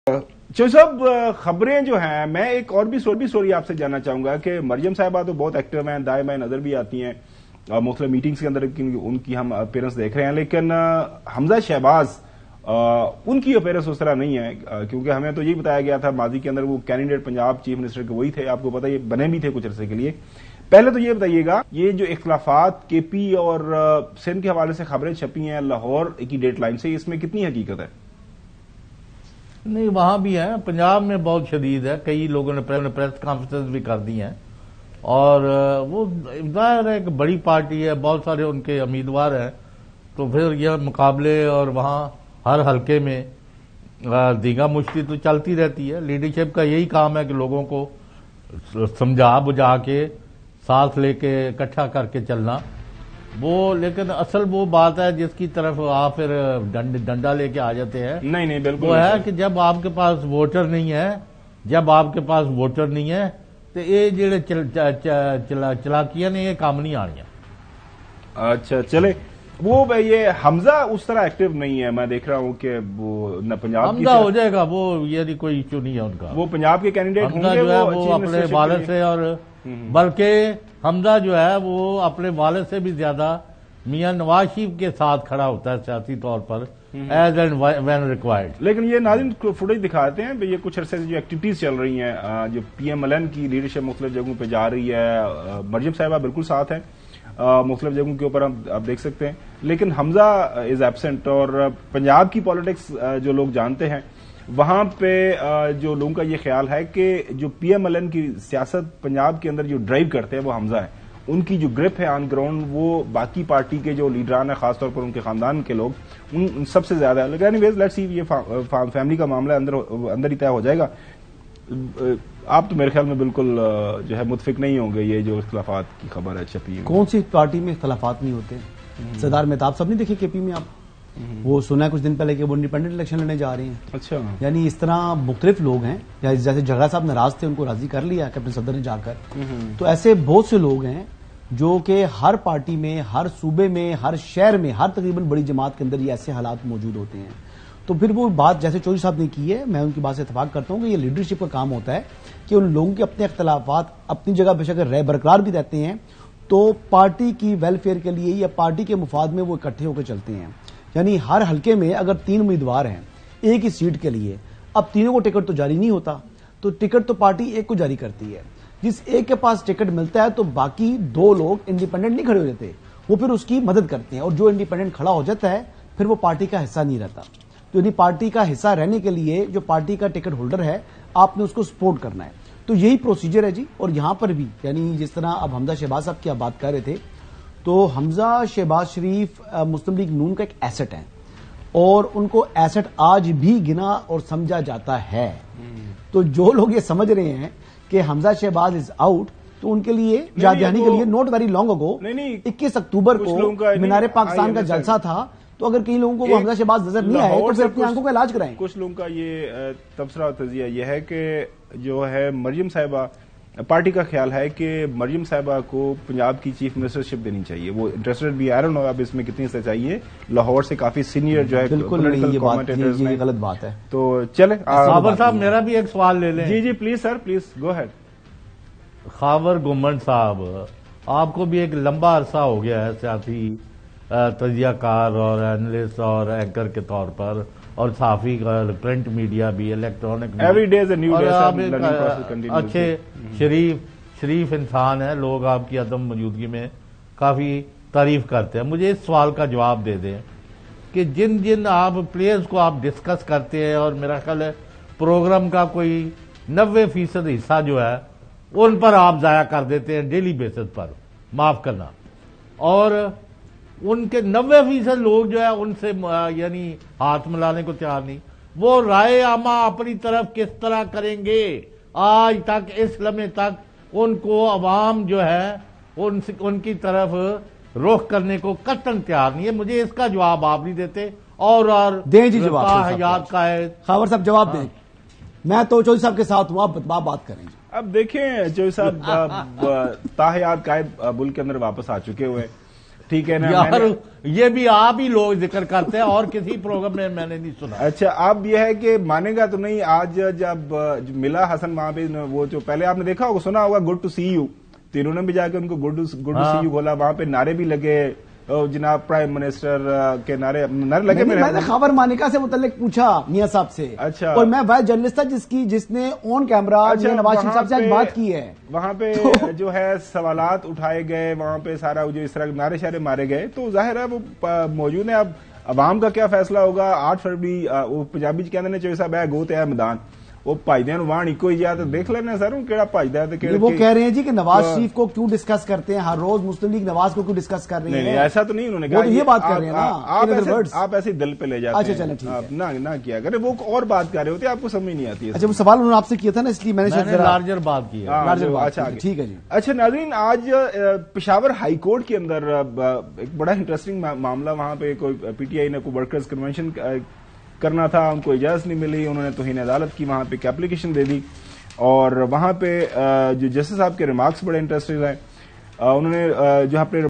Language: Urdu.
چوہدری صاحب خبریں جو ہیں، میں ایک اور بھی سٹوری آپ سے جاننا چاہوں گا کہ مریم صاحبہ تو بہت ایکٹیو ہیں، دائیں بائیں نظر بھی آتی ہیں مختلف میٹنگز کے اندر ان کی ہم اپیرنس دیکھ رہے ہیں، لیکن حمزہ شہباز ان کی اپیرنس اس طرح نہیں ہے، کیونکہ ہمیں تو یہی بتایا گیا تھا ماضی کے اندر وہ کینڈیڈیٹ پنجاب چیف منسٹر کے وہی تھے، آپ کو پتا یہ بنے بھی تھے کچھ عرصے کے لیے۔ پہلے تو یہ بتائیے گا، یہ جو اختلافات کے پی اور سندھ کے حوالے سے خبریں چھپی ہیں لاہور کی ڈیٹ لائن سے، اس میں کتنی حقیقت ہے؟ نہیں، وہاں بھی ہے، پنجاب میں بہت شدید ہے، کئی لوگوں نے پریس کانفرنس بھی کر دی ہیں، اور وہ ظاہر ہے کہ بڑی پارٹی ہے، بہت سارے ان کے امیدوار ہیں، تو پھر یہ مقابلے اور وہاں ہر حلقے میں دیگا مشتی تو چلتی رہتی ہے۔ لیڈرشپ کا یہی کام ہے کہ لوگوں کو سمجھا بجھا کے ساتھ لے کے اکٹھا کر کے چلنا، وہ لیکن اصل وہ بات ہے جس کی طرف آپ پھر ڈنڈا لے کے آ جاتے ہیں، نہیں بالکل وہ ہے کہ جب آپ کے پاس ووٹر نہیں ہے تو یہ جڑے چلاکیاں نے یہ کام نہیں آنی۔ اچھا چلے، وہ یہ حمزہ اس طرح ایکٹیو نہیں ہے، میں دیکھ رہا ہوں کہ وہ نہ پنجاب حمزہ ہو جائے گا، وہ یہ کوئی ایشو نہیں ہے ان کا، وہ پنجاب کے کینڈیڈیٹ ہوں گے، جو ہے وہ اپنے والد سے، اور بلکہ حمزہ جو ہے وہ اپنے والد سے بھی زیادہ میاں نواز شریف کے ساتھ کھڑا ہوتا ہے سیاسی طور پر ایز اینڈ وین ریکوائرڈ۔ لیکن یہ ناظرین فوٹیج دکھاتے ہیں، یہ کچھ عرصے سے جو ایکٹیویٹیز چل رہی ہیں، جو پی ایم ایل این کی لیڈرشپ مختلف جگہوں پہ جا رہی ہے، مریم صاحبہ بالکل ساتھ ہیں مختلف جگہوں کے اوپر آپ دیکھ سکتے ہیں، لیکن حمزہ از ایبسینٹ، اور پنجاب کی پالیٹکس جو لوگ جانتے ہیں وہاں پہ جو لوگوں کا یہ خیال ہے کہ جو پی ایم ایل این کی سیاست پنجاب کے اندر جو ڈرائیو کرتے ہیں وہ حمزہ ہے، ان کی جو گرپ ہے آن گراؤنڈ وہ باقی پارٹی کے جو لیڈران ہیں، خاص طور پر ان کے خاندان کے لوگ ان سب سے زیادہ ہے۔ لیکن اینی ویز لیٹس سی، یہ فیملی کا معاملہ اندر ہی طے ہو جائے گا۔ آپ تو میرے خیال میں بالکل جو ہے متفق نہیں ہوں گے یہ جو اختلافات کی خبر ہے چھپی ہے؟ کون سی پارٹی میں اختلافات نہیں ہوتے؟ سردار مہتاب صاحب نہیں دیکھے کے پی میں آپ؟ وہ سنا ہے کچھ دن پہلے کہ وہ انڈیپینڈنٹ الیکشن لڑنے جا رہے ہیں۔ اچھا، یعنی اس طرح مختلف لوگ ہیں، جیسے جگہ صاحب ناراض تھے، ان کو راضی کر لیا کیپٹن صدر نے جا کر، تو ایسے بہت سے لوگ ہیں جو کہ ہر پارٹی میں، ہر صوبے میں، ہر شہر میں، ہر تقریباً بڑی جماعت کے اندر یہ ایسے حالات موجود ہوتے ہیں۔ تو پھر وہ بات جیسے چودھری صاحب نے کی ہے، میں ان کی بات سے اتفاق کرتا ہوں کہ یہ لیڈرشپ کا کام ہوتا ہے کہ ان لوگوں کے اپنے اختلافات اپنی جگہ بے شک رہ برقرار بھی رہتے ہیں، تو پارٹی کی ویلفیئر کے لیے یا پارٹی کے مفاد میں وہ اکٹھے ہو کے چلتے ہیں۔ یعنی ہر حلقے میں اگر 3 امیدوار ہیں ایک ہی سیٹ کے لیے، اب تینوں کو ٹکٹ تو جاری نہیں ہوتا، تو ٹکٹ تو پارٹی ایک کو جاری کرتی ہے، جس ایک کے پاس ٹکٹ ملتا ہے تو باقی 2 لوگ انڈیپینڈنٹ نہیں کھڑے ہو جاتے، وہ پھر اس کی مدد کرتے ہیں، اور جو انڈیپینڈنٹ کھڑا ہو جاتا ہے پھر وہ پارٹی کا حصہ نہیں رہتا۔ تو یعنی پارٹی کا حصہ رہنے کے لیے جو پارٹی کا ٹکٹ ہولڈر ہے آپ نے اس کو سپورٹ کرنا ہے، تو یہی پروسیجر ہے جی۔ اور یہاں پر بھی یعنی جس طرح اب حمزہ شہباز صاحب کی آپ بات کر رہے تھے، تو حمزہ شہباز شریف مسلم لیگ نون کا ایک ایسٹ ہے، اور ان کو ایسٹ آج بھی گنا اور سمجھا جاتا ہے۔ تو جو لوگ یہ سمجھ رہے ہیں کہ حمزہ شہباز از آؤٹ، تو ان کے لیے یاد دہانی کے لیے نوٹ ویری لانگ اگو 21 اکتوبر کو مینار پاکستان کا جلسہ تھا، تو اگر کئی لوگوں کو وہ حمزہ شہباز نظر نہیں آئے تو پھر اپنی آنکھوں کا علاج کرائیں۔ کچھ لوگوں کا یہ تبصرہ اور تجزیہ یہ ہے کہ جو ہے مریم صاحبہ، پارٹی کا خیال ہے کہ مریم صاحبہ کو پنجاب کی چیف منسٹرشپ دینی چاہیے، وہ انٹرسٹڈ بھی آئی ڈونٹ نو اب اس میں کتنی سچائی ہے، لاہور سے کافی سینئر جو ہے بالکل نہیں، یہ غلط بات ہے۔ تو چلے خاور صاحب میرا بھی ایک سوال لے لیں۔ جی please sir, please go ahead. Khawar گمنڈ صاحب، آپ کو بھی ایک لمبا عرصہ ہو گیا ہے سیاسی تجزیہ کار اور اینالسٹ اور اینکر کے طور پر، اور صحافی کا پرنٹ میڈیا بھی، الیکٹرانک، اور آپ ایک اچھے شریف انسان ہیں، لوگ آپ کی عدم موجودگی میں کافی تعریف کرتے ہیں۔ مجھے اس سوال کا جواب دے دیں کہ جن آپ پلیئرز کو آپ ڈسکس کرتے ہیں، اور میرا خیال ہے پروگرام کا کوئی 90% حصہ جو ہے ان پر آپ ضائع کر دیتے ہیں ڈیلی بیسس پر، معاف کرنا، اور ان کے 90% لوگ جو ہے ان سے یعنی ہاتھ ملانے کو تیار نہیں۔ وہ رائے عامہ اپنی طرف کس طرح کریں گے؟ آج تک اس لمحے تک ان کو عوام جو ہے ان کی طرف رخ کرنے کو قطعاً تیار نہیں ہے۔ مجھے اس کا جواب آپ نہیں دیتے، اور دیں جی جواب، خاور صاحب جواب دیں۔ میں تو چودھری صاحب کے ساتھ ہوں، آپ بات کریں گے۔ اب دیکھیں چودھری صاحب تاحیات قائد ملک کے اندر واپس آ چکے ہوئے، ٹھیک ہے نا. یار یہ بھی آپ ہی لوگ ذکر کرتے ہیں اور کسی پروگرام میں نے نہیں سنا. اچھا اب یہ ہے کہ مانے گا تو نہیں. آج جب ملا حسن وہاں پہ وہ جو پہلے آپ نے دیکھا ہوگا سنا ہوگا گڈ ٹو سی یو، تو انہوں نے بھی جا کے ان کو گڈ ٹو سی یو بولا. وہاں پہ نعرے بھی لگے جناب پرائم منسٹر کے نعرے لگے. میں نے خاور مانیکا سے متعلق پوچھا میاں صاحب سے. اچھا. اور میں وائس جرنلسٹ تھا جس نے آن کیمرہ نواز شریف صاحب سے آج بات کی ہے. وہاں پہ جو ہے سوالات اٹھائے گئے، وہاں پہ سارا جو اس طرح نعرے شعرے مارے گئے، تو ظاہر ہے وہ موجود ہے. اب عوام کا کیا فیصلہ ہوگا. 8 فروری وہ پنجابی کہتے ہیں چوئی صاحب ہے گوت ہے میدان، وہ بھائی وہاں ایک ہی جا تو دیکھ لینا سر کہڑا بھاجدا ہے. وہ کہہ رہے ہیں جی کہ نواز شریف کو کیوں ڈسکس کرتے ہیں ہر روز، مسلم لیگ نواز کو کیوں ڈسکس کر رہی ہے. نہیں ایسا تو نہیں انہوں نے کہا. یہ بات کر رہے ہیں نا آپ ایسے دل پہ لے جاتے ہیں. اچھا چلیں نہ کیا کرے، وہ اور بات کر رہے ہوتے آپ کو سمجھ نہیں آتی ہے. اچھا وہ سوال انہوں نے آپ سے کیا تھا نا، اس لیے میں نے لارجر بات کی. اچھا ٹھیک ہے جی. اچھا ناظرین، آج پشاور ہائی کورٹ کے اندر ایک بڑا انٹرسٹنگ معاملہ. وہاں پہ کوئی پی ٹی آئی نے کوئی ورکرز کنونشن کرنا تھا، ان کو اجازت نہیں ملی، انہوں نے توہین عدالت کی وہاں پہ ایک اپلیکیشن دے دی. اور وہاں پہ جو جسٹس صاحب کے ریمارکس بڑے انٹرسٹنگ ہیں. انہوں نے جو اپنے